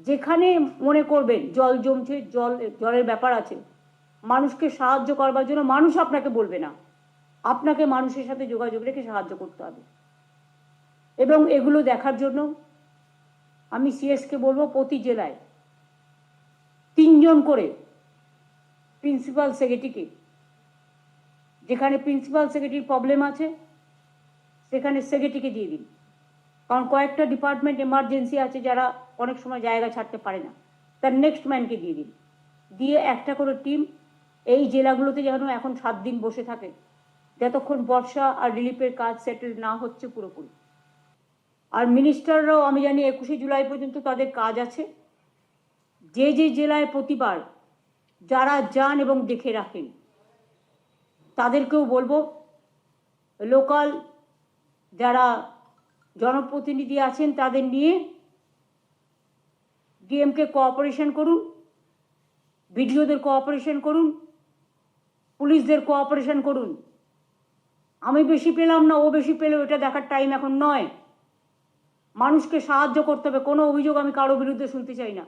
যেখানে মনে করবেন জল জমছে, জলের ব্যাপার আছে, মানুষকে সাহায্য করবার জন্য মানুষ আপনাকে বলবে না, আপনাকে মানুষের সাথে যোগাযোগ রেখে সাহায্য করতে হবে। এবং এগুলো দেখার জন্য আমি সিএসকে বলবো প্রতি জেলায় 3 জন করে প্রিন্সিপাল সেক্রেটারিকে, যেখানে প্রিন্সিপাল সেক্রেটারির প্রবলেম আছে সেখানে সেক্রেটারিকে দিয়ে দিন। কারণ কয়েকটা ডিপার্টমেন্ট এমার্জেন্সি আছে যারা অনেক সময় জায়গা ছাড়তে পারে না, তার নেক্সট ম্যানকে দিয়ে দিন। দিয়ে একটা করে টিম এই জেলাগুলোতে যেন এখন 7 দিন বসে থাকে, যতক্ষণ বর্ষা আর রিলিফের কাজ সেটেল না হচ্ছে পুরোপুরি। আর মিনিস্টাররাও আমি জানি 21শে জুলাই পর্যন্ত তাদের কাজ আছে। যে যে জেলায় প্রতিবার যারা যান এবং দেখে রাখেন তাদেরকেও বলবো, লোকাল যারা জনপ্রতিনিধি আছেন তাদের নিয়ে ডিএমকে কোঅপারেশন করুন, বিডিওদের কোঅপারেশন করুন, পুলিশদের কোঅপারেশন করুন। আমি বেশি পেলাম না ও বেশি পেল এটা দেখার টাইম এখন নয়। মানুষকে সাহায্য করতে হবে। কোনো অভিযোগ আমি কারো বিরুদ্ধে শুনতে চাই না।